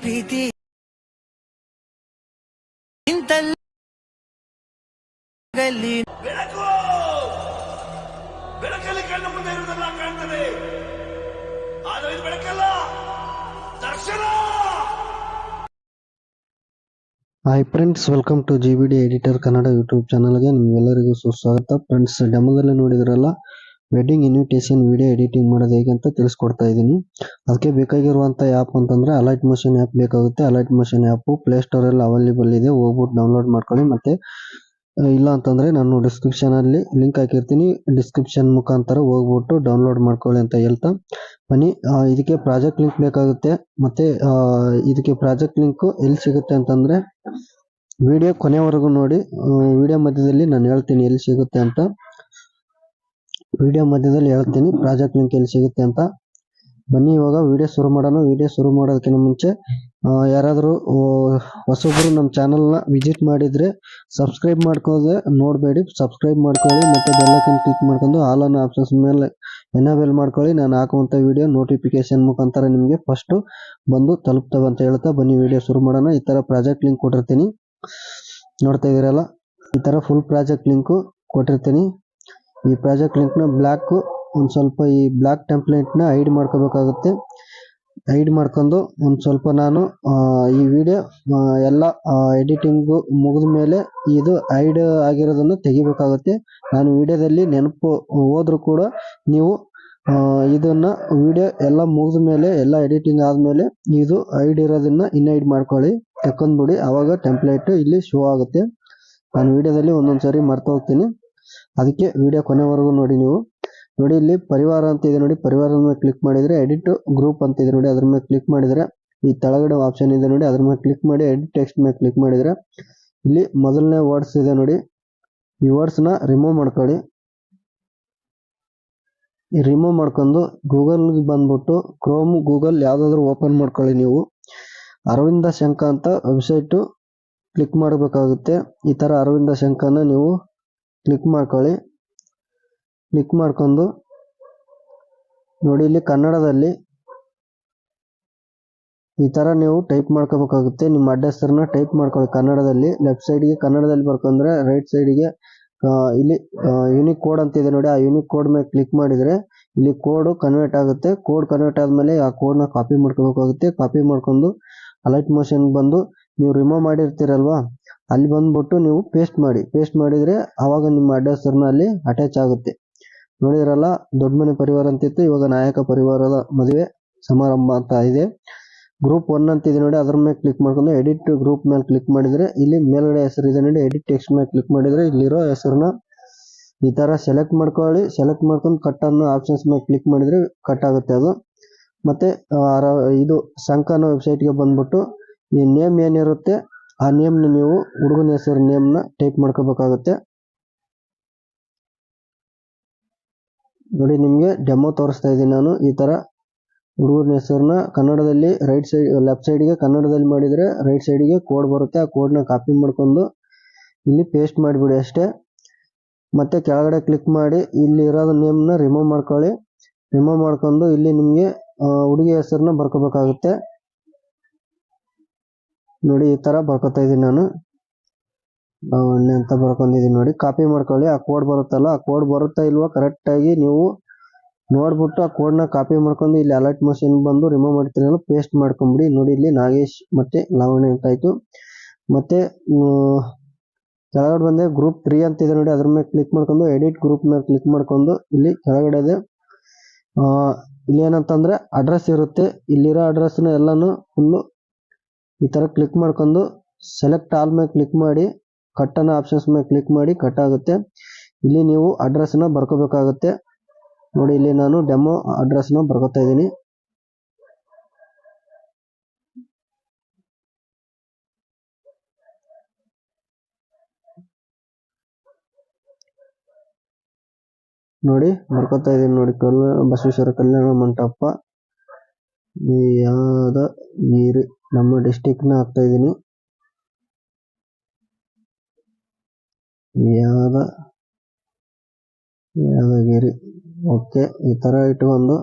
ಪ್ರೀತಿ ಇಂತಲ್ಲಿ ಬೆಳಕು ಬೆಳಕಲ್ಲಿ ಕಣ್ಣು ಮುಂದೆ ಇರುವುದೆಲ್ಲ ಕಾಣ್ತದೆ, ಆದರೆ ಇದು ಬೆಳಕಲ್ಲ, ದರ್ಶನ. Hi friends, welcome to GBD editor Kannada YouTube ಚಾನಲ್ಗೆ ನಿಮ್ಗೆಲ್ಲರಿಗೂ ಸುಸ್ವಾಗತ. ಫ್ರೆಂಡ್ಸ್, ಡೆಮೋದಲ್ಲಿ ನೋಡಿದ್ರಲ್ಲ ವೆಡ್ಡಿಂಗ್ ಇನ್ವಿಟೇಷನ್ ವಿಡಿಯೋ ಎಡಿಟಿಂಗ್ ಮಾಡೋದು ಹೇಗೆ ಅಂತ ತಿಳಿಸ್ಕೊಡ್ತಾ ಇದ್ದೀನಿ. ಅದಕ್ಕೆ ಬೇಕಾಗಿರುವಂಥ ಆ್ಯಪ್ ಅಂತಂದರೆ ಅಲೈಟ್ ಮೋಷನ್ ಆ್ಯಪ್ ಬೇಕಾಗುತ್ತೆ. ಅಲೈಟ್ ಮೋಷನ್ ಆ್ಯಪು ಪ್ಲೇಸ್ಟೋರಲ್ಲಿ ಅವೈಲೇಬಲ್ ಇದೆ, ಹೋಗ್ಬಿಟ್ಟು ಡೌನ್ಲೋಡ್ ಮಾಡ್ಕೊಳ್ಳಿ. ಮತ್ತು ಇಲ್ಲ ಅಂತಂದರೆ ನಾನು ಡಿಸ್ಕ್ರಿಪ್ಷನಲ್ಲಿ ಲಿಂಕ್ ಹಾಕಿರ್ತೀನಿ, ಡಿಸ್ಕ್ರಿಪ್ಷನ್ ಮುಖಾಂತರ ಹೋಗ್ಬಿಟ್ಟು ಡೌನ್ಲೋಡ್ ಮಾಡ್ಕೊಳ್ಳಿ ಅಂತ ಹೇಳ್ತಾ ಬನ್ನಿ. ಇದಕ್ಕೆ ಪ್ರಾಜೆಕ್ಟ್ ಲಿಂಕ್ ಬೇಕಾಗುತ್ತೆ. ಮತ್ತು ಇದಕ್ಕೆ ಪ್ರಾಜೆಕ್ಟ್ ಲಿಂಕು ಎಲ್ಲಿ ಸಿಗುತ್ತೆ ಅಂತಂದರೆ ವಿಡಿಯೋ ಕೊನೆವರೆಗೂ ನೋಡಿ. ವಿಡಿಯೋ ಮಧ್ಯದಲ್ಲಿ ನಾನು ಹೇಳ್ತೀನಿ ಎಲ್ಲಿ ಸಿಗುತ್ತೆ ಅಂತ. ವಿಡಿಯೋ ಮಧ್ಯದಲ್ಲಿ ಹೇಳ್ತೀನಿ ಪ್ರಾಜೆಕ್ಟ್ ಲಿಂಕ್ ಎಲ್ಲಿ ಸಿಗುತ್ತೆ ಅಂತ. ಬನ್ನಿ ಇವಾಗ ವಿಡಿಯೋ ಶುರು ಮಾಡೋಣ. ವಿಡಿಯೋ ಶುರು ಮಾಡೋದಕ್ಕಿಂತ ಮುಂಚೆ ಯಾರಾದರೂ ಹೊಸೊಬ್ಬರು ನಮ್ಮ ಚಾನಲ್ನ ವಿಸಿಟ್ ಮಾಡಿದರೆ ಸಬ್ಸ್ಕ್ರೈಬ್ ಮಾಡ್ಕೋದೆ ನೋಡಬೇಡಿ, ಸಬ್ಸ್ಕ್ರೈಬ್ ಮಾಡ್ಕೊಳ್ಳಿ. ಮತ್ತು ಬೆಲ್ಲೈಕನ್ ಕ್ಲಿಕ್ ಮಾಡ್ಕೊಂಡು ಆಲ್ ಅನ್ನೋ ಆಪ್ಷನ್ಸ್ ಮೇಲೆ ಎನೇಬಲ್ ಮಾಡ್ಕೊಳ್ಳಿ. ನಾನು ಹಾಕುವಂಥ ವಿಡಿಯೋ ನೋಟಿಫಿಕೇಶನ್ ಮುಖಾಂತರ ನಿಮಗೆ ಫಸ್ಟು ಬಂದು ತಲುಪ್ತವೆ ಅಂತ ಹೇಳ್ತಾ ಬನ್ನಿ ವಿಡಿಯೋ ಶುರು ಮಾಡೋಣ. ಈ ಥರ ಪ್ರಾಜೆಕ್ಟ್ ಲಿಂಕ್ ಕೊಟ್ಟಿರ್ತೀನಿ, ನೋಡ್ತಾ ಇದ್ದೀರಲ್ಲ, ಈ ಥರ ಫುಲ್ ಪ್ರಾಜೆಕ್ಟ್ ಲಿಂಕು ಕೊಟ್ಟಿರ್ತೀನಿ. ಈ ಪ್ರಾಜೆಕ್ಟ್ ಲಿಂಕ್ನ ಬ್ಲ್ಯಾಕು ಒಂದು ಸ್ವಲ್ಪ ಈ ಬ್ಲ್ಯಾಕ್ ಟೆಂಪ್ಲೇಟ್ನ ಹೈಡ್ ಮಾಡ್ಕೋಬೇಕಾಗುತ್ತೆ. ಹೈಡ್ ಮಾಡ್ಕೊಂಡು ಒಂದು ಸ್ವಲ್ಪ ನಾನು ಈ ವಿಡಿಯೋ ಎಲ್ಲ ಎಡಿಟಿಂಗು ಮುಗಿದ ಮೇಲೆ ಇದು ಹೈಡ್ ಆಗಿರೋದನ್ನು ತೆಗಿಬೇಕಾಗುತ್ತೆ. ನಾನು ವಿಡಿಯೋದಲ್ಲಿ ನೆನಪು ಹೋದ್ರೂ ಕೂಡ ನೀವು ಇದನ್ನು ವಿಡಿಯೋ ಎಲ್ಲ ಮುಗಿದ ಮೇಲೆ, ಎಲ್ಲ ಎಡಿಟಿಂಗ್ ಆದಮೇಲೆ ಇದು ಹೈಡ್ ಇರೋದನ್ನು ಇನ್ಹೈಡ್ ಮಾಡ್ಕೊಳ್ಳಿ, ತೆಕ್ಕೊಂಡ್ಬಿಡಿ. ಆವಾಗ ಟೆಂಪ್ಲೇಟ್ ಇಲ್ಲಿ ಶೋ ಆಗುತ್ತೆ. ನಾನು ವಿಡಿಯೋದಲ್ಲಿ ಒಂದೊಂದು ಸಾರಿ ಮರ್ತು ಹೋಗ್ತೀನಿ, ಅದಕ್ಕೆ ವಿಡಿಯೋ ಕೊನೆವರೆಗೂ ನೋಡಿ. ನೀವು ನೋಡಿ, ಇಲ್ಲಿ ಪರಿವಾರ ಅಂತ ಇದೆ ನೋಡಿ, ಪರಿವಾರದ ಮೇಲೆ ಕ್ಲಿಕ್ ಮಾಡಿದರೆ ಎಡಿಟ್ ಗ್ರೂಪ್ ಅಂತ ಇದೆ ನೋಡಿ, ಅದ್ರ ಮೇಲೆ ಕ್ಲಿಕ್ ಮಾಡಿದರೆ ಈ ತೆಳಗಡೆ ಆಪ್ಷನ್ ಇದೆ ನೋಡಿ, ಅದ್ರ ಮೇಲೆ ಕ್ಲಿಕ್ ಮಾಡಿ ಎಡಿಟ್ ಟೆಕ್ಸ್ಟ್ ಮೇಲೆ ಕ್ಲಿಕ್ ಮಾಡಿದರೆ ಇಲ್ಲಿ ಮೊದಲನೇ ವರ್ಡ್ಸ್ ಇದೆ ನೋಡಿ, ಈ ವರ್ಡ್ಸ್ನ ರಿಮೂವ್ ಮಾಡ್ಕೊಳ್ಳಿ. ಈ ರಿಮೂವ್ ಮಾಡ್ಕೊಂಡು ಗೂಗಲ್ಗೆ ಬಂದ್ಬಿಟ್ಟು ಕ್ರೋಮ್, ಗೂಗಲ್ ಯಾವುದಾದ್ರೂ ಓಪನ್ ಮಾಡ್ಕೊಳ್ಳಿ. ನೀವು ಅರವಿಂದ ಶಂಕ ಅಂತ ವೆಬ್ಸೈಟು ಕ್ಲಿಕ್ ಮಾಡಬೇಕಾಗುತ್ತೆ. ಈ ಥರ ಅರವಿಂದ ಶಂಕನ ನೀವು ಕ್ಲಿಕ್ ಮಾಡ್ಕೊಳ್ಳಿ. ಕ್ಲಿಕ್ ಮಾಡ್ಕೊಂಡು ನೋಡಿ, ಇಲ್ಲಿ ಕನ್ನಡದಲ್ಲಿ ಈ ಥರ ನೀವು ಟೈಪ್ ಮಾಡ್ಕೋಬೇಕಾಗುತ್ತೆ. ನಿಮ್ಮ ಅಡ್ರೆಸ್ಸನ್ನು ಟೈಪ್ ಮಾಡ್ಕೊಳ್ಳಿ ಕನ್ನಡದಲ್ಲಿ. ಲೆಫ್ಟ್ ಸೈಡ್ಗೆ ಕನ್ನಡದಲ್ಲಿ ಬರ್ಕೊಂಡ್ರೆ ರೈಟ್ ಸೈಡ್ಗೆ ಇಲ್ಲಿ ಯೂನಿಕ್ ಕೋಡ್ ಅಂತ ಇದೆ ನೋಡಿ, ಆ ಯೂನಿಕ್ ಕೋಡ್ ಮೇಲೆ ಕ್ಲಿಕ್ ಮಾಡಿದರೆ ಇಲ್ಲಿ ಕೋಡು ಕನ್ವರ್ಟ್ ಆಗುತ್ತೆ. ಕೋಡ್ ಕನ್ವರ್ಟ್ ಆದಮೇಲೆ ಆ ಕೋಡ್ನ ಕಾಪಿ ಮಾಡ್ಕೋಬೇಕಾಗುತ್ತೆ. ಕಾಪಿ ಮಾಡ್ಕೊಂಡು ಅಲೈಟ್ ಮೋಷನ್ ಬಂದು ನೀವು ರಿಮೂವ್ ಮಾಡಿರ್ತೀರಲ್ವಾ, ಅಲ್ಲಿ ಬಂದ್ಬಿಟ್ಟು ನೀವು ಪೇಸ್ಟ್ ಮಾಡಿ. ಪೇಸ್ಟ್ ಮಾಡಿದರೆ ಆವಾಗ ನಿಮ್ಮ ಅಡ್ರೆಸ್ಸನ್ನು ಅಲ್ಲಿ ಅಟ್ಯಾಚ್ ಆಗುತ್ತೆ. ನೋಡಿದ್ರಲ್ಲ, ದೊಡ್ಡ ಮನೆ ಪರಿವಾರ ಅಂತಿತ್ತು, ಇವಾಗ ನಾಯಕ ಪರಿವಾರದ ಮದುವೆ ಸಮಾರಂಭ ಅಂತ ಇದೆ. ಗ್ರೂಪ್ 1 ಅಂತಿದೆ ನೋಡಿ, ಅದ್ರ ಮೇಲೆ ಕ್ಲಿಕ್ ಮಾಡ್ಕೊಂಡು ಎಡಿಟ್ ಗ್ರೂಪ್ ಮೇಲೆ ಕ್ಲಿಕ್ ಮಾಡಿದರೆ ಇಲ್ಲಿ ಮೇಲ್ಗಡೆ ಹೆಸರು ಇದೆ ನೋಡಿ, ಎಡಿಟ್ ಟೆಕ್ಸ್ಟ್ ಮೇಲೆ ಕ್ಲಿಕ್ ಮಾಡಿದರೆ ಇಲ್ಲಿರೋ ಹೆಸರನ್ನ ಈ ಥರ ಸೆಲೆಕ್ಟ್ ಮಾಡ್ಕೊಳ್ಳಿ. ಸೆಲೆಕ್ಟ್ ಮಾಡ್ಕೊಂಡು ಕಟ್ ಅನ್ನೋ ಆಪ್ಷನ್ಸ್ ಮೇಲೆ ಕ್ಲಿಕ್ ಮಾಡಿದರೆ ಕಟ್ ಆಗುತ್ತೆ ಅದು. ಮತ್ತು ಇದು ಶಂಕ ಅನ್ನೋ ವೆಬ್ಸೈಟ್ಗೆ ಬಂದ್ಬಿಟ್ಟು ಈ ನೇಮ್ ಏನಿರುತ್ತೆ ಆ ನೇಮ್ನ ನೀವು ಹುಡುಗನ ಹೆಸರು ನೇಮ್ನ ಟೈಪ್ ಮಾಡ್ಕೋಬೇಕಾಗುತ್ತೆ. ನೋಡಿ, ನಿಮಗೆ ಡೆಮೋ ತೋರಿಸ್ತಾ ಇದ್ದೀನಿ ನಾನು. ಈ ಥರ ಹುಡುಗನ ಹೆಸರನ್ನ ಕನ್ನಡದಲ್ಲಿ ರೈಟ್ ಸೈಡ್, ಲೆಫ್ಟ್ ಸೈಡ್ಗೆ ಕನ್ನಡದಲ್ಲಿ ಮಾಡಿದರೆ ರೈಟ್ ಸೈಡ್ಗೆ ಕೋಡ್ ಬರುತ್ತೆ. ಆ ಕೋಡ್ನ ಕಾಪಿ ಮಾಡ್ಕೊಂಡು ಇಲ್ಲಿ ಪೇಸ್ಟ್ ಮಾಡಿಬಿಡಿ ಅಷ್ಟೇ. ಮತ್ತು ಕೆಳಗಡೆ ಕ್ಲಿಕ್ ಮಾಡಿ ಇಲ್ಲಿ ಇರೋದು ನೇಮ್ನ ರಿಮೂವ್ ಮಾಡ್ಕೊಳ್ಳಿ. ರಿಮೂವ್ ಮಾಡ್ಕೊಂಡು ಇಲ್ಲಿ ನಿಮಗೆ ಹುಡುಗಿ ಹೆಸರನ್ನ ಬರ್ಕೋಬೇಕಾಗುತ್ತೆ. ನೋಡಿ, ಈ ಥರ ಬರ್ಕೋತಾ ಇದ್ದೀನಿ ನಾನು. ಲಾವಣ್ಯ ಅಂತ ಬರ್ಕೊಂಡಿದ್ದೀನಿ ನೋಡಿ. ಕಾಪಿ ಮಾಡ್ಕೊಳ್ಳಿ. ಆ ಕೋಡ್ ಬರುತ್ತಲ್ಲ, ಆ ಕೋಡ್ ಬರುತ್ತಾ ಇಲ್ವಾ ಕರೆಕ್ಟಾಗಿ ನೀವು ನೋಡ್ಬಿಟ್ಟು ಆ ಕೋಡ್ನ ಕಾಪಿ ಮಾಡ್ಕೊಂಡು ಇಲ್ಲಿ ಅಲರ್ಟ್ ಮಷಿನ್ ಬಂದು ರಿಮೂವ್ ಮಾಡ್ತೀರಲ್ಲ, ಪೇಸ್ಟ್ ಮಾಡ್ಕೊಂಬಿಡಿ. ನೋಡಿ, ಇಲ್ಲಿ ನಾಗೇಶ್ ಮತ್ತು ಲಾವಣ್ಯ ಅಂತ ಆಯಿತು. ಮತ್ತು ಕೆಳಗಡೆ ಬಂದರೆ ಗ್ರೂಪ್ 3 ಅಂತಿದೆ ನೋಡಿ, ಅದ್ರ ಮೇಲೆ ಕ್ಲಿಕ್ ಮಾಡ್ಕೊಂಡು ಎಡಿಟ್ ಗ್ರೂಪ್ ಮೇಲೆ ಕ್ಲಿಕ್ ಮಾಡ್ಕೊಂಡು ಇಲ್ಲಿ ಕೆಳಗಡೆ ಇದೆ. ಇಲ್ಲಿ ಏನಂತಂದರೆ ಅಡ್ರೆಸ್ ಇರುತ್ತೆ. ಇಲ್ಲಿರೋ ಅಡ್ರೆಸ್ನ ಎಲ್ಲನೂ ಫುಲ್ಲು ಈ ಥರ ಕ್ಲಿಕ್ ಮಾಡ್ಕೊಂಡು ಸೆಲೆಕ್ಟ್ ಆಲ್ ಮೇಲೆ ಕ್ಲಿಕ್ ಮಾಡಿ ಕಟ್ ಅನ್ನೋ ಆಪ್ಷನ್ಸ್ ಮೇಲೆ ಕ್ಲಿಕ್ ಮಾಡಿ ಕಟ್ ಆಗುತ್ತೆ. ಇಲ್ಲಿ ನೀವು ಅಡ್ರೆಸ್ನ ಬರ್ಕೋಬೇಕಾಗುತ್ತೆ. ನೋಡಿ, ಇಲ್ಲಿ ನಾನು ಡೆಮೋ ಅಡ್ರೆಸ್ನ ಬರ್ಕೋತಾ ಇದ್ದೀನಿ. ನೋಡಿ, ಬರ್ಕೋತಾ ಇದ್ದೀನಿ ನೋಡಿ. ಬಸವೇಶ್ವರ ಕಲ್ಯಾಣ ಮಂಟಪ, ಯಾದಗಿರಿ, ನಮ್ಮ ಡಿಸ್ಟಿಕ್ನ ಹಾಕ್ತಾ ಇದ್ದೀನಿ. ಯಾದಗಿರಿ. ಓಕೆ, ಈ ಥರ ಇಟ್ಕೊಂಡು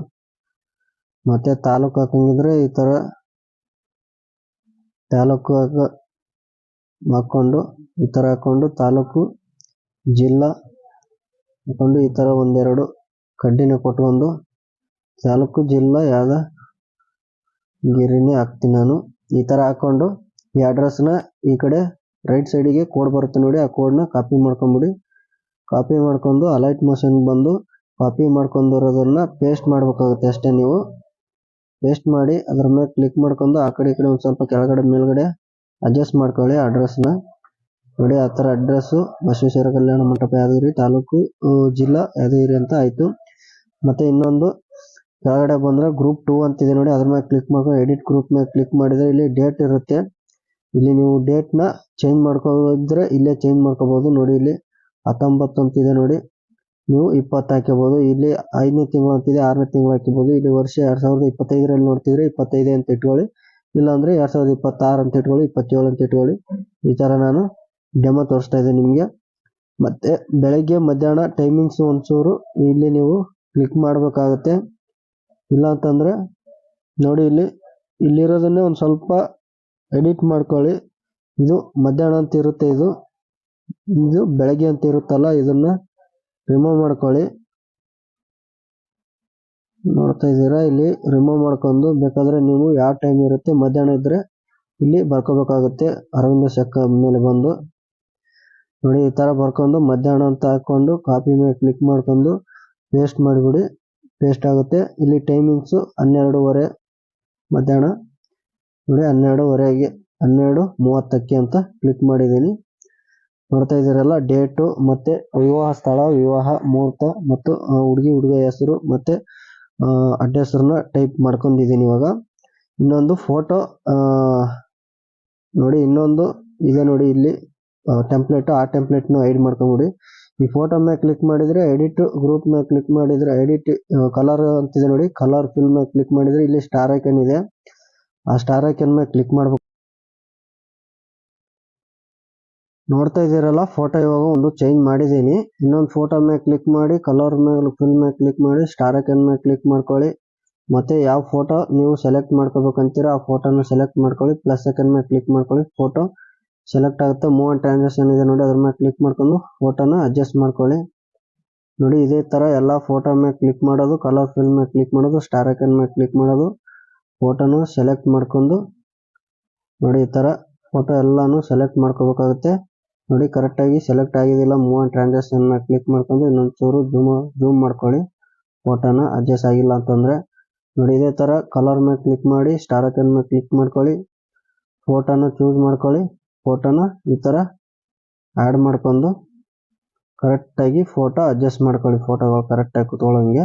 ಮತ್ತೆ ತಾಲೂಕು ಹಾಕಂಗಿದ್ರೆ ಈ ಥರ ತಾಲೂಕು ಹಾಕೊಂಡು ಈ ಥರ ಹಾಕೊಂಡು ತಾಲೂಕು ಜಿಲ್ಲಾ ಹಾಕೊಂಡು ಈ ಥರ ಒಂದೆರಡು ಕಡ್ಡಿನ ಕೊಟ್ಕೊಂಡು ತಾಲೂಕು ಜಿಲ್ಲಾ ಯಾದಗಿರಿನೇ ಹಾಕ್ತೀನಿ ನಾನು. ಈ ಥರ ಹಾಕೊಂಡು ಈ ಅಡ್ರೆಸ್ನ ಈ ಕಡೆ ರೈಟ್ ಸೈಡಿಗೆ ಕೋಡ್ ಬರುತ್ತೆ ನೋಡಿ, ಆ ಕೋಡ್ನ ಕಾಪಿ ಮಾಡ್ಕೊಂಬಿಡಿ. ಕಾಪಿ ಮಾಡ್ಕೊಂಡು ಅಲೈಟ್ ಮೋಷನ್ ಬಂದು ಕಾಪಿ ಮಾಡ್ಕೊಂಡಿರೋದನ್ನ ಪೇಸ್ಟ್ ಮಾಡ್ಬೇಕಾಗುತ್ತೆ ಅಷ್ಟೇ. ನೀವು ಪೇಸ್ಟ್ ಮಾಡಿ ಅದ್ರ ಮೇಲೆ ಕ್ಲಿಕ್ ಮಾಡ್ಕೊಂಡು ಆ ಕಡೆ ಈ ಕಡೆ ಒಂದು ಸ್ವಲ್ಪ ಕೆಳಗಡೆ ಮೇಲ್ಗಡೆ ಅಡ್ಜಸ್ಟ್ ಮಾಡ್ಕೊಳ್ಳಿ ಅಡ್ರೆಸ್ನ ನೋಡಿ. ಆ ಥರ ಅಡ್ರೆಸ್ಸು ಬಸವೇಶ್ವರ ಕಲ್ಯಾಣ ಮಂಟಪ ಯಾದಗಿರಿ, ತಾಲೂಕು ಜಿಲ್ಲಾ ಯಾದಗಿರಿ ಅಂತ ಆಯಿತು. ಮತ್ತು ಇನ್ನೊಂದು ಕೆಳಗಡೆ ಬಂದರೆ ಗ್ರೂಪ್ 2 ಅಂತಿದೆ ನೋಡಿ, ಅದ್ರ ಮೇಲೆ ಕ್ಲಿಕ್ ಮಾಡ್ಕೊಂಡು ಎಡಿಟ್ ಗ್ರೂಪ್ ಮೇಲೆ ಕ್ಲಿಕ್ ಮಾಡಿದರೆ ಇಲ್ಲಿ ಡೇಟ್ ಇರುತ್ತೆ. ಇಲ್ಲಿ ನೀವು ಡೇಟ್ನ ಚೇಂಜ್ ಮಾಡ್ಕೋದ್ರೆ ಇಲ್ಲೇ ಚೇಂಜ್ ಮಾಡ್ಕೋಬೋದು ನೋಡಿ. ಇಲ್ಲಿ 19 ಅಂತಿದೆ ನೋಡಿ, ನೀವು 20 ಹಾಕ್ಕೋಬೋದು. ಇಲ್ಲಿ 5ನೇ ತಿಂಗಳು ಅಂತಿದೆ, 6ನೇ ತಿಂಗಳು ಹಾಕಿಬೋದು. ಇಲ್ಲಿ ವರ್ಷ 2025ರಲ್ಲಿ ನೋಡ್ತಿದ್ರೆ 25 ಅಂತ ಇಟ್ಕೊಳ್ಳಿ, ಇಲ್ಲಾಂದರೆ 2026 ಅಂತ ಇಟ್ಕೊಳ್ಳಿ, 27 ಅಂತ ಇಟ್ಕೊಳ್ಳಿ. ಈ ಥರ ನಾನು ಡೆಮೋ ತೋರಿಸ್ತಾ ಇದ್ದೀನಿ ನಿಮಗೆ. ಮತ್ತು ಬೆಳಗ್ಗೆ ಮಧ್ಯಾಹ್ನ ಟೈಮಿಂಗ್ಸ್ ಒಂಚೂರು ಇಲ್ಲಿ ನೀವು ಕ್ಲಿಕ್ ಮಾಡಬೇಕಾಗತ್ತೆ. ಇಲ್ಲ ಅಂತಂದರೆ ನೋಡಿ ಇಲ್ಲಿರೋದನ್ನೇ ಒಂದು ಸ್ವಲ್ಪ ಎಡಿಟ್ ಮಾಡ್ಕೊಳ್ಳಿ. ಇದು ಮಧ್ಯಾಹ್ನ ಅಂತ ಇರುತ್ತೆ, ಇದು ಬೆಳಗ್ಗೆ ಅಂತ ಇರುತ್ತಲ್ಲ, ಇದನ್ನ ರಿಮೂವ್ ಮಾಡ್ಕೊಳ್ಳಿ. ನೋಡ್ತಾ ಇದ್ದೀರಾ, ಇಲ್ಲಿ ರಿಮೂವ್ ಮಾಡ್ಕೊಂಡು ಬೇಕಾದ್ರೆ ನೀವು ಯಾವ ಟೈಮ್ ಇರುತ್ತೆ ಮಧ್ಯಾಹ್ನ ಇದ್ರೆ ಇಲ್ಲಿ ಬರ್ಕೋಬೇಕಾಗುತ್ತೆ. ಅರವಿಂದ ಶಕ ಮೇಲೆ ಬಂದು ನೋಡಿ ಈ ಥರ ಬರ್ಕೊಂಡು ಮಧ್ಯಾಹ್ನ ಅಂತ ಹಾಕ್ಕೊಂಡು ಕಾಪಿ ಮೇಲೆ ಕ್ಲಿಕ್ ಮಾಡ್ಕೊಂಡು ಪೇಸ್ಟ್ ಮಾಡಿಬಿಡಿ. ಪೇಸ್ಟ್ ಆಗುತ್ತೆ. ಇಲ್ಲಿ ಟೈಮಿಂಗ್ಸು 12:30 ಮಧ್ಯಾಹ್ನ ನೋಡಿ, 12:30ಗೆ 12:30ಕ್ಕೆ ಅಂತ ಕ್ಲಿಕ್ ಮಾಡಿದ್ದೀನಿ. ನೋಡ್ತಾ ಇದ್ದೀರಲ್ಲ, ಡೇಟು ಮತ್ತು ವಿವಾಹ ಸ್ಥಳ, ವಿವಾಹ ಮುಹೂರ್ತ ಮತ್ತು ಹುಡುಗ ಹೆಸರು ಮತ್ತು ಅಡ್ರೆಸ್ಸನ್ನ ಟೈಪ್ ಮಾಡ್ಕೊಂಡಿದ್ದೀನಿ. ಇವಾಗ ಇನ್ನೊಂದು ಫೋಟೋ ನೋಡಿ, ಇನ್ನೊಂದು ಇದೆ ನೋಡಿ ಇಲ್ಲಿ ಟೆಂಪ್ಲೇಟು, ಆ ಟೆಂಪ್ಲೇಟ್ನ ಐಡ್ ಮಾಡ್ಕೊಂಬಿಡಿ. ಈ ಫೋಟೋ ಮೇಲೆ ಕ್ಲಿಕ್ ಮಾಡಿದರೆ ಎಡಿಟ್ ಗ್ರೂಪ್ ಮೇಲೆ ಕ್ಲಿಕ್ ಮಾಡಿದರೆ ಎಡಿಟ್ ಕಲರ್ ಅಂತಿದೆ ನೋಡಿ, ಕಲರ್ ಫಿಲ್ ಮೇಲೆ ಕ್ಲಿಕ್ ಮಾಡಿದರೆ ಇಲ್ಲಿ ಸ್ಟಾರ್ ಐಕನ್ ಇದೆ, ಆ ಸ್ಟಾರ್ ಐಕನ್ ಮೇಲೆ ಕ್ಲಿಕ್ ಮಾಡ್ಬೇಕು. ನೋಡ್ತಾ ಇದ್ದೀರಲ್ಲ, ಫೋಟೋ ಇವಾಗ ಒಂದು ಚೇಂಜ್ ಮಾಡಿದ್ದೀನಿ. ಇನ್ನೊಂದು ಫೋಟೋ ಮೇಲೆ ಕ್ಲಿಕ್ ಮಾಡಿ ಕಲರ್ ಮೇಲೆ ಫಿಲ್ ಮೇಲೆ ಕ್ಲಿಕ್ ಮಾಡಿ ಸ್ಟಾರ್ ಐಕನ್ ಮೇಲೆ ಕ್ಲಿಕ್ ಮಾಡ್ಕೊಳ್ಳಿ. ಮತ್ತು ಯಾವ ಫೋಟೋ ನೀವು ಸೆಲೆಕ್ಟ್ ಮಾಡ್ಕೋಬೇಕಂತೀರ ಆ ಫೋಟೋನ ಸೆಲೆಕ್ಟ್ ಮಾಡ್ಕೊಳ್ಳಿ. ಪ್ಲಸ್ ಐಕನ್ ಮೇಲೆ ಕ್ಲಿಕ್ ಮಾಡ್ಕೊಳ್ಳಿ, ಫೋಟೋ ಸೆಲೆಕ್ಟ್ ಆಗುತ್ತೆ. ಮೂವ್ ಆ್ಯಂಡ್ ಟ್ರಾನ್ಸಾಕ್ಷನ್ ಇದೆ ನೋಡಿ, ಅದ್ರ ಮೇಲೆ ಕ್ಲಿಕ್ ಮಾಡ್ಕೊಂಡು ಫೋಟೋನ ಅಡ್ಜಸ್ಟ್ ಮಾಡ್ಕೊಳ್ಳಿ. ನೋಡಿ ಇದೇ ಥರ ಎಲ್ಲ ಫೋಟೋ ಮೇಲೆ ಕ್ಲಿಕ್ ಮಾಡೋದು, ಕಲರ್ ಫಿಲ್ ಮೇಲೆ ಕ್ಲಿಕ್ ಮಾಡೋದು, ಸ್ಟಾರ್ ಐಕನ್ ಮೇಲೆ ಕ್ಲಿಕ್ ಮಾಡೋದು, ಫೋಟೋನು ಸೆಲೆಕ್ಟ್ ಮಾಡ್ಕೊಂಡು ನೋಡಿ ಈ ಥರ ಫೋಟೋ ಎಲ್ಲನೂ ಸೆಲೆಕ್ಟ್ ಮಾಡ್ಕೋಬೇಕಾಗುತ್ತೆ. ನೋಡಿ ಕರೆಕ್ಟಾಗಿ ಸೆಲೆಕ್ಟ್ ಆಗಿದ್ದಿಲ್ಲ, ಮೂವ್ ಆ್ಯಂಡ್ ಟ್ರಾನ್ಸಾಕ್ಷನ್ ಮೇಲೆ ಕ್ಲಿಕ್ ಮಾಡ್ಕೊಂಡು ಇನ್ನೊಂದು ಚೂರು ಜೂಮ್ ಮಾಡ್ಕೊಳ್ಳಿ ಫೋಟೋನ ಅಡ್ಜಸ್ಟ್ ಆಗಿಲ್ಲ ಅಂತಂದರೆ. ನೋಡಿ ಇದೇ ಥರ ಕಲರ್ ಮೇಲೆ ಕ್ಲಿಕ್ ಮಾಡಿ ಸ್ಟಾರ್ ಐಕನ್ ಮೇಲೆ ಕ್ಲಿಕ್ ಮಾಡ್ಕೊಳ್ಳಿ, ಫೋಟೋನ ಚೂಸ್ ಮಾಡ್ಕೊಳ್ಳಿ. ಫೋಟೋನ ಈ ಥರ ಆ್ಯಡ್ ಮಾಡ್ಕೊಂಡು ಕರೆಕ್ಟಾಗಿ ಫೋಟೋ ಅಡ್ಜಸ್ಟ್ ಮಾಡ್ಕೊಳ್ಳಿ, ಫೋಟೋಗಳು ಕರೆಕ್ಟಾಗಿ ಕುತ್ಕೊಳ್ಳೋಂಗೆ.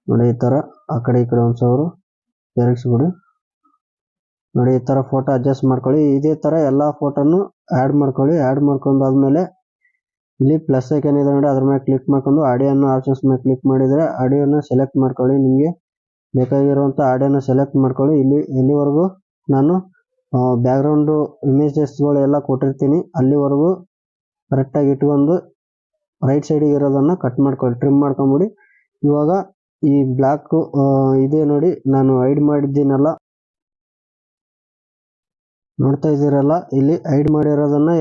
ನೋಡಿ ಈ ಥರ ಆ ಕಡೆ ಈ ಕಡೆ ಒಂದು ಚೂರು ತಿರುಗಿಸ್ಬಿಡಿ. ನೋಡಿ ಈ ಥರ ಫೋಟೋ ಅಡ್ಜಸ್ಟ್ ಮಾಡ್ಕೊಳ್ಳಿ. ಇದೇ ಥರ ಎಲ್ಲ ಫೋಟೋನು ಆ್ಯಡ್ ಮಾಡ್ಕೊಳ್ಳಿ. ಆ್ಯಡ್ ಮಾಡ್ಕೊಂಡಾದ್ಮೇಲೆ ಇಲ್ಲಿ ಪ್ಲಸ್ ಐಕನ್ ಇದೆ ನೋಡಿ, ಅದ್ರ ಮೇಲೆ ಕ್ಲಿಕ್ ಮಾಡ್ಕೊಂಡು ಆಡಿಯೋನ ಆಪ್ಷನ್ಸ್ ಮೇಲೆ ಕ್ಲಿಕ್ ಮಾಡಿದರೆ ಆಡಿಯೋನ ಸೆಲೆಕ್ಟ್ ಮಾಡ್ಕೊಳ್ಳಿ. ನಿಮಗೆ ಬೇಕಾಗಿರುವಂಥ ಆಡಿಯೋನ ಸೆಲೆಕ್ಟ್ ಮಾಡ್ಕೊಳ್ಳಿ. ಇಲ್ಲಿ ಎಲ್ಲಿವರೆಗೂ ನಾನು ಬ್ಯಾಕ್ಗ್ರೌಂಡು ಇಮೇಜಸ್ಗಳು ಎಲ್ಲ ಕೊಟ್ಟಿರ್ತೀನಿ ಅಲ್ಲಿವರೆಗೂ ಕರೆಕ್ಟಾಗಿ ಇಟ್ಕೊಂಡು ರೈಟ್ ಸೈಡಿಗೆ ಇರೋದನ್ನು ಕಟ್ ಮಾಡ್ಕೊಳ್ಳಿ, ಟ್ರಿಮ್ ಮಾಡ್ಕೊಂಬಿಡಿ. ಇವಾಗ ಈ ಬ್ಲ್ಯಾಕು ಇದೆ ನೋಡಿ, ನಾನು ಹೈಡ್ ಮಾಡಿದ್ದೀನಲ್ಲ, ನೋಡ್ತಾ ಇದ್ದೀರಲ್ಲ, ಇಲ್ಲಿ ಹೈಡ್ ಮಾಡಿರೋದನ್ನ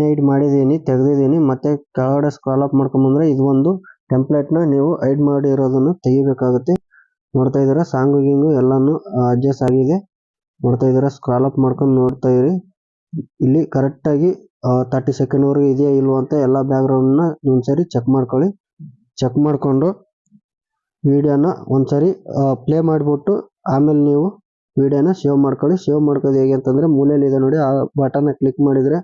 ಹೈಡ್ ಮಾಡಿದ್ದೀನಿ, ತೆಗೆದಿದ್ದೀನಿ. ಮತ್ತೆ ಕೆಳಗಡೆ ಸ್ಕ್ರಾಲ್ ಅಪ್ ಮಾಡ್ಕೊಂಬಂದ್ರೆ ಇದು ಒಂದು ಟೆಂಪ್ಲೇಟ್ನ ನೀವು ಹೈಡ್ ಮಾಡಿರೋದನ್ನು ತೆಗಿಬೇಕಾಗುತ್ತೆ. ನೋಡ್ತಾ ಇದ್ದೀರಾ, ಸಾಂಗು ಗಿಂಗು ಎಲ್ಲಾನು ಅಡ್ಜಸ್ಟ್ ಆಗಿದೆ. ನೋಡ್ತಾ ಇದ್ದೀರಾ, ಸ್ಕ್ರಾಲ್ ಅಪ್ ಮಾಡ್ಕೊಂಡು ನೋಡ್ತಾ ಇರಿ. ಇಲ್ಲಿ ಕರೆಕ್ಟಾಗಿ 30 ಸೆಕೆಂಡ್ವರೆಗೂ ಇದೆಯಾ ಇಲ್ವೋ ಅಂತ ಎಲ್ಲ ಬ್ಯಾಕ್ಗ್ರೌಂಡ್ನ ಒಂದ್ಸರಿ ಚೆಕ್ ಮಾಡ್ಕೊಳ್ಳಿ. ಚೆಕ್ ಮಾಡಿಕೊಂಡು ವಿಡಿಯೋನ ಒಂದ್ಸರಿ ಪ್ಲೇ ಮಾಡಿಬಿಟ್ಟು ಆಮೇಲೆ ನೀವು ವಿಡಿಯೋನ ಸೇವ್ ಮಾಡ್ಕೊಳ್ಳಿ. ಸೇವ್ ಮಾಡ್ಕೋದು ಹೇಗೆ ಅಂತಂದರೆ ಮೂಲೆಯಲ್ಲಿ ಇದೆ ನೋಡಿ, ಆ ಬಟನ್ನ ಕ್ಲಿಕ್ ಮಾಡಿದರೆ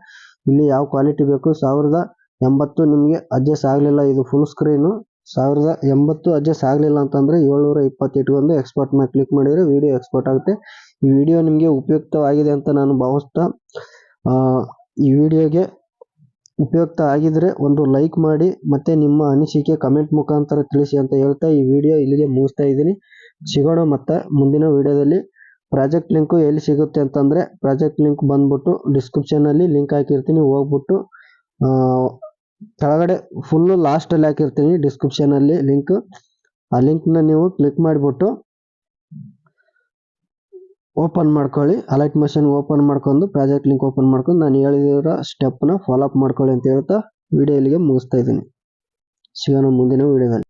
ಇಲ್ಲಿ ಯಾವ ಕ್ವಾಲಿಟಿ ಬೇಕು 1080 ನಿಮಗೆ ಅಡ್ಜಸ್ಟ್ ಆಗಲಿಲ್ಲ, ಇದು ಫುಲ್ ಸ್ಕ್ರೀನು 1080 ಅಡ್ಜಸ್ಟ್ ಆಗಲಿಲ್ಲ ಅಂತಂದರೆ 720 ಇಟ್ಕೊಂಡು ಎಕ್ಸ್ಪೋರ್ಟ್ ಮೇಲೆ ಕ್ಲಿಕ್ ಮಾಡಿದರೆ ವಿಡಿಯೋ ಎಕ್ಸ್ಪೋರ್ಟ್ ಆಗುತ್ತೆ. ಈ ವಿಡಿಯೋ ನಿಮಗೆ ಉಪಯುಕ್ತವಾಗಿದೆ ಅಂತ ನಾನು ಭಾವಿಸ್ತಾ, ಈ ವಿಡಿಯೋಗೆ ಉಪಯುಕ್ತ ಆಗಿದ್ರೆ ಒಂದು ಲೈಕ್ ಮಾಡಿ ಮತ್ತು ನಿಮ್ಮ ಅನಿಸಿಕೆ ಕಮೆಂಟ್ ಮುಖಾಂತರ ತಿಳಿಸಿ ಅಂತ ಹೇಳ್ತಾ ಈ ವಿಡಿಯೋ ಇಲ್ಲಿಗೆ ಮುಗಿಸ್ತಾ ಇದ್ದೀನಿ. ಸಿಗೋಣ ಮತ್ತೆ ಮುಂದಿನ ವಿಡಿಯೋದಲ್ಲಿ. ಪ್ರಾಜೆಕ್ಟ್ ಲಿಂಕು ಎಲ್ಲಿ ಸಿಗುತ್ತೆ ಅಂತಂದರೆ ಪ್ರಾಜೆಕ್ಟ್ ಲಿಂಕ್ ಬಂದ್ಬಿಟ್ಟು ಡಿಸ್ಕ್ರಿಪ್ಷನಲ್ಲಿ ಲಿಂಕ್ ಹಾಕಿರ್ತೀನಿ, ಹೋಗ್ಬಿಟ್ಟು ಕೆಳಗಡೆ ಫುಲ್ಲು ಲಾಸ್ಟಲ್ಲಿ ಹಾಕಿರ್ತೀನಿ ಡಿಸ್ಕ್ರಿಪ್ಷನಲ್ಲಿ ಲಿಂಕ್. ಆ ಲಿಂಕ್ನ ನೀವು ಕ್ಲಿಕ್ ಮಾಡಿಬಿಟ್ಟು ಓಪನ್ ಮಾಡ್ಕೊಳ್ಳಿ. ಅಲೈಟ್ ಮಷೀನ್ ಓಪನ್ ಮಾಡ್ಕೊಂಡು ಪ್ರಾಜೆಕ್ಟ್ ಲಿಂಕ್ ಓಪನ್ ಮಾಡ್ಕೊಂಡು ನಾನು ಹೇಳಿರೋ ಸ್ಟೆಪ್ನ ಫಾಲೋ ಅಪ್ ಮಾಡ್ಕೊಳ್ಳಿ ಅಂತ ಹೇಳ್ತಾ ವಿಡಿಯೋ ಇಲ್ಲಿಗೆ ಮುಗಿಸ್ತಾ ಇದ್ದೀನಿ. ಸಿಗೋಣ ಮುಂದಿನ ವಿಡಿಯೋದಲ್ಲಿ.